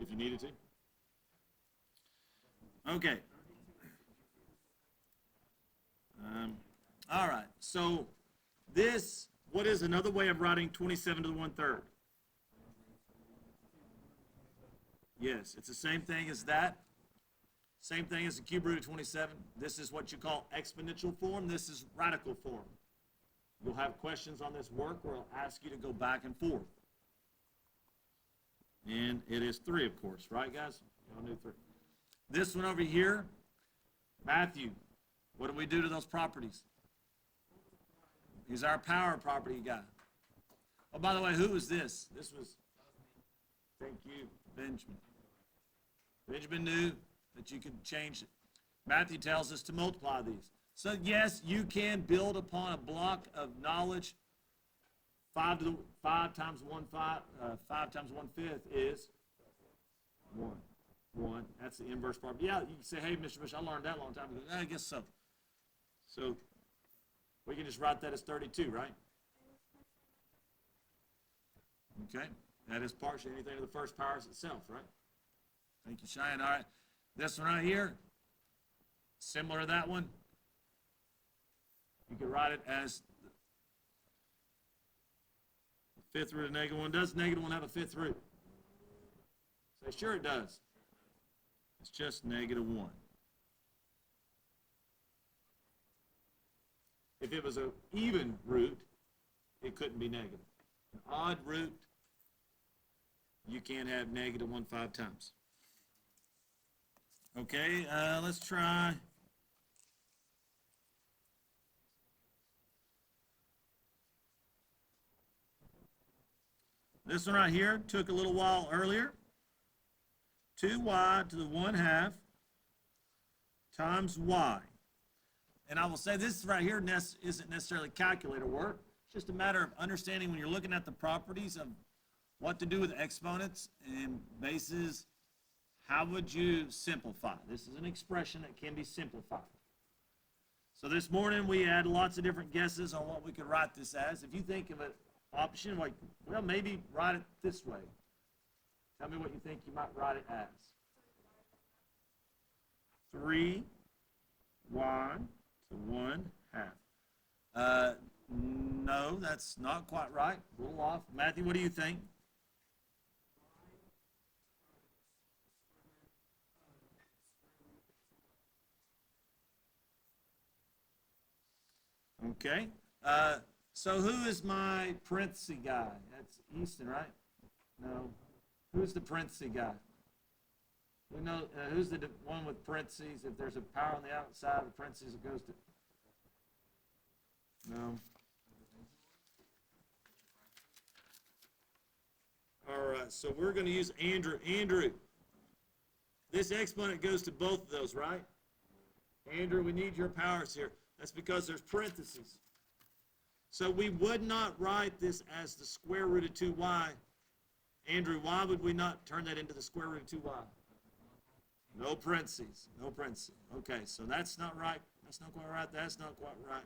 if you needed to. Okay. Um, all right. So this, what is another way of writing 27 to the 1/3? Yes, it's the same thing as that. Same thing as the cube root of 27. This is what you call exponential form. This is radical form. You'll have questions on this work where I'll ask you to go back and forth. And it is 3, of course, right, guys? Y'all knew 3. This one over here, Matthew, what do we do to those properties? He's our power property guy. Oh, by the way, who was this? This was, thank you, Benjamin. Benjamin knew that you could change it. Matthew tells us to multiply these. So yes, you can build upon a block of knowledge. 5 times 5 times 1/5 is 1. 1. That's the inverse property. Yeah, you can say, hey, Mr. Bush, I learned that a long time ago. I guess so. So we can just write that as 32, right? Okay. That is partially anything to the first power is itself, right? Thank you, Cheyenne. All right. This one right here, similar to that one. You could write it as the 5th root of -1. Does -1 have a 5th root? Say, sure it does. It's just -1. If it was an even root, it couldn't be negative. An odd root, you can't have -1 5 times. Okay, let's try. This one right here took a little while earlier. 2y to the 1/2 times y. And I will say this right here isn't necessarily calculator work. It's just a matter of understanding when you're looking at the properties of what to do with exponents and bases. How would you simplify? This is an expression that can be simplified. So this morning we had lots of different guesses on what we could write this as. If you think of an option like, well, maybe write it this way. Tell me what you think you might write it as. 3y to 1/2. No, that's not quite right. A little off. Matthew, what do you think? Okay. So who is my parenthesis guy? That's Easton, right? No. Who's the parenthesis guy? We know who's the one with parentheses. If there's a power on the outside of the parentheses, it goes to. No. All right. So we're going to use Andrew. Andrew, this exponent goes to both of those, right? Andrew, we need your powers here. That's because there's parentheses. So we would not write this as the square root of 2y. Andrew, why would we not turn that into the square root of 2y? No parentheses. No parentheses. Okay, so that's not right. That's not quite right. That's not quite right.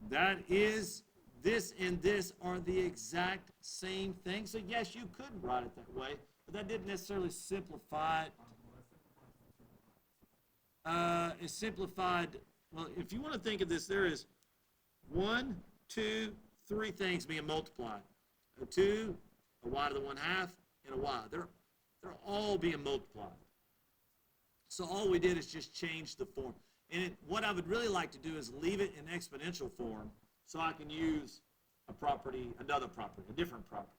That is, this and this are the exact same thing. So yes, you could write it that way, but that didn't necessarily simplify it. It simplified, well, if you want to think of this, there is 1, 2, 3 things being multiplied. A 2, a y to the 1/2, and a y. They're all being multiplied. So all we did is just change the form. And what I would really like to do is leave it in exponential form so I can use a property, another property, a different property.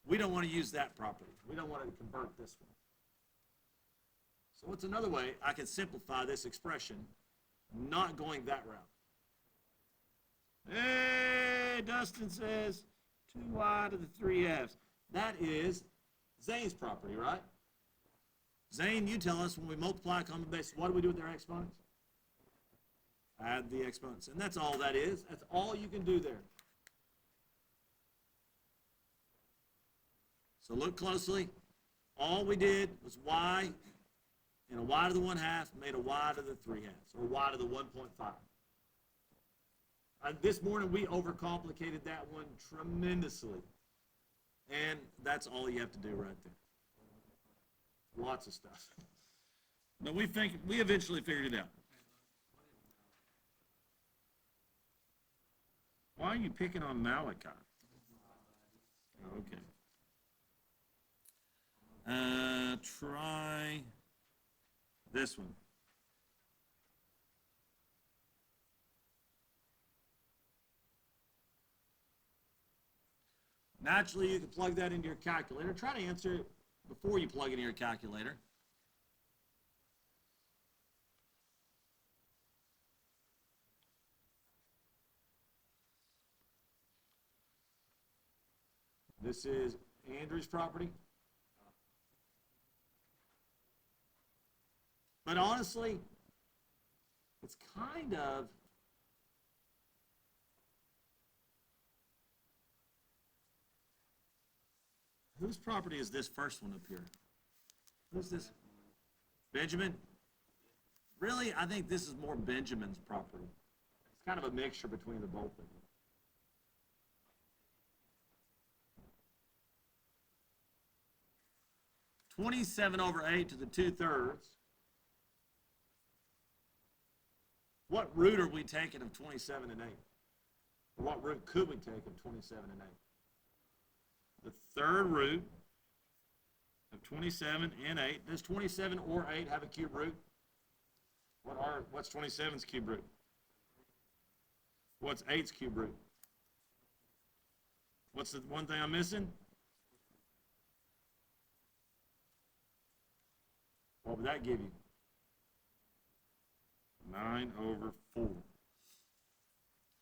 We don't want to use that property. We don't want to convert this one. So what's another way I can simplify this expression, not going that route? Hey, Dustin says 2y to the 3/2. That is Zane's property, right? Zane, you tell us when we multiply a common base, what do we do with their exponents? Add the exponents. And that's all that is. That's all you can do there. So look closely. All we did was y, and a y to the 1/2 made a y to the 3/2, or y to the 1.5. This morning we overcomplicated that one tremendously. And that's all you have to do right there. Lots of stuff. But we eventually figured it out. Why are you picking on Malachi? Okay. Try this one. Naturally, you can plug that into your calculator. Try to answer it before you plug it in your calculator. This is Andrew's property. But honestly, it's kind of whose property is this first one up here? Who's this? Benjamin? Really, I think this is more Benjamin's property. It's kind of a mixture between the both of them. 27/8 to the 2/3. What root are we taking of 27 and 8? Or what root could we take of 27 and 8? The third root of 27 and 8. Does 27 or 8 have a cube root? What's 27's cube root? What's 8's cube root? What's the one thing I'm missing? What would that give you? 9/4.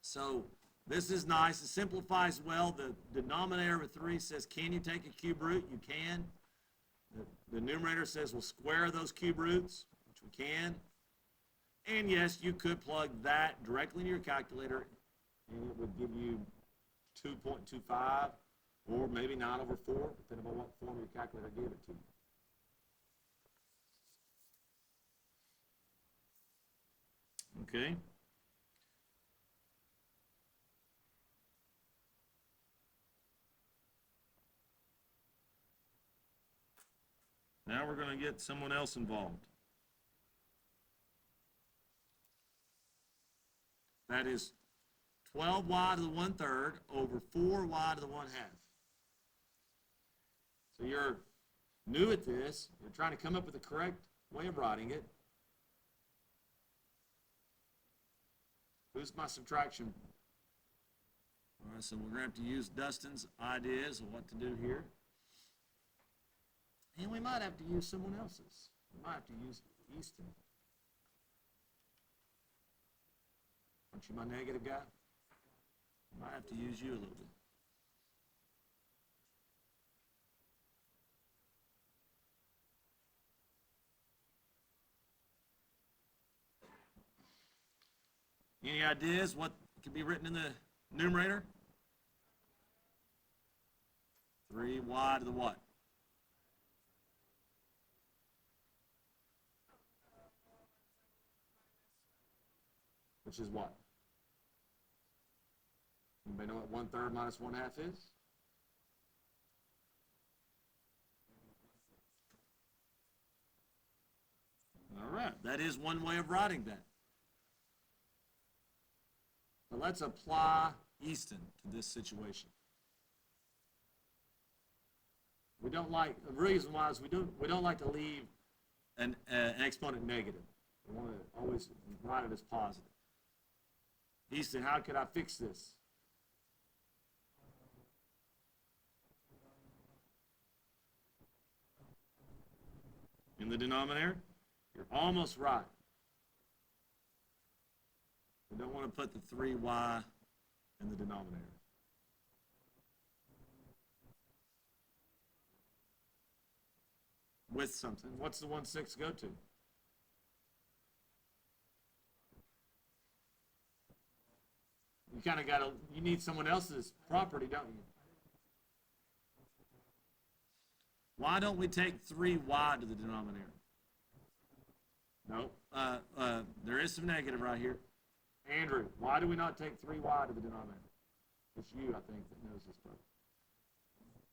So this is nice. It simplifies well. The denominator of 3 says, can you take a cube root? You can. The numerator says, we'll square those cube roots, which we can. And yes, you could plug that directly into your calculator, and it would give you 2.25, or maybe 9/4, depending on what form your calculator gave it to you. Okay. Now we're going to get someone else involved. That is 12y to the 1/3 over 4y to the 1/2. So you're new at this. You're trying to come up with the correct way of writing it. Who's my subtraction? All right, so we're going to have to use Dustin's ideas of what to do here. And we might have to use someone else's. We might have to use Easton. Aren't you my negative guy? I might have to use you a little bit. Any ideas what can be written in the numerator? 3y to the what? Which is what? Anybody know what 1/3 minus 1/2 is? All right, that is one way of writing that. But let's apply Easton to this situation. We don't like, the reason why is we don't like to leave an exponent negative. We want to always write it as positive. Easton, how could I fix this? In the denominator? You're almost right. We don't want to put the 3y in the denominator. With something. What's the 1/6 go to? You kind of got to, you need someone else's property, don't you? Why don't we take 3y to the denominator? No, there is some negative right here. Andrew, why do we not take 3y to the denominator? It's you, I think, that knows this part.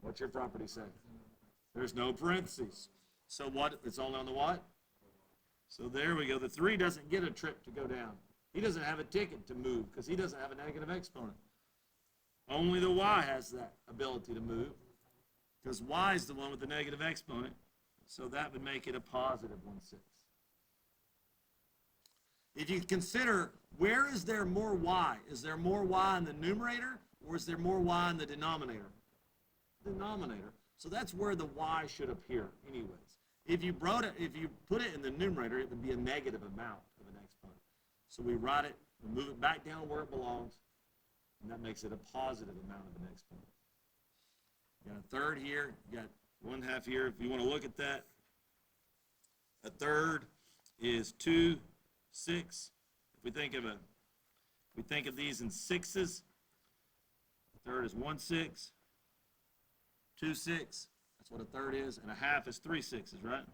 What's your property say? There's no parentheses. So what? It's only on the what? So there we go. The 3 doesn't get a trip to go down. He doesn't have a ticket to move because he doesn't have a negative exponent. Only the y has that ability to move because y is the one with the negative exponent. So that would make it a positive 1/6. If you consider, where is there more y? Is there more y in the numerator or is there more y in the denominator? Denominator. So that's where the y should appear anyways. If you put it in the numerator, it would be a negative amount of an exponent. So we write it, we move it back down where it belongs, and that makes it a positive amount of an exponent. You got a third here, you got 1/2 here. If you want to look at that, a third is 2, 6. If we think of these in sixes, a third is 1/6, 2/6. That's what a third is, and a half is 3/6, right?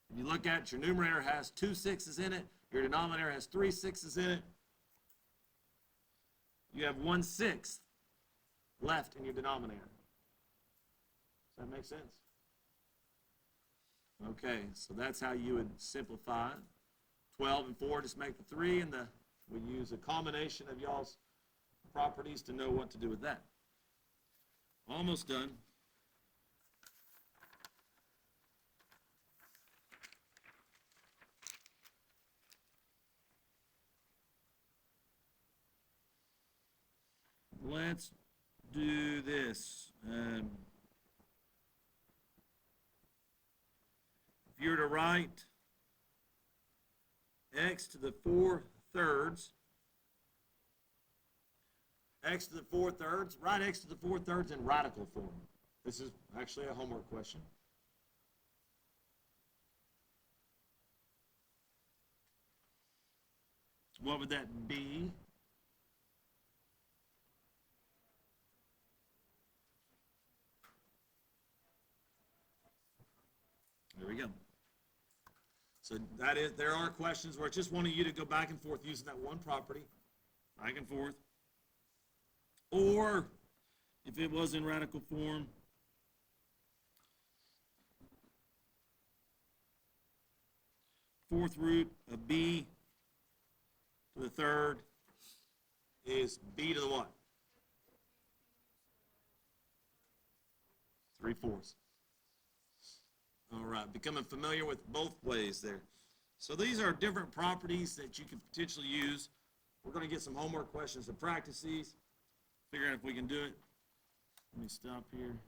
If you look at it, your numerator has 2 6s in it, your denominator has 3 6s in it. You have 1/6 left in your denominator. Does that make sense? Okay, so that's how you would simplify it. 12 and 4 just make the 3, and we use a combination of y'all's properties to know what to do with that. Almost done. Let's do this. If you were to write x to the 4/3, x to the 4/3, write x to the 4/3 in radical form. This is actually a homework question. What would that be? There we go. So there are questions where I just wanted you to go back and forth using that one property, back and forth. Or if it was in radical form, fourth root of b to the third is b to the what? 3/4. All right, becoming familiar with both ways there. So these are different properties that you could potentially use. We're going to get some homework questions to practice these, figure out if we can do it. Let me stop here.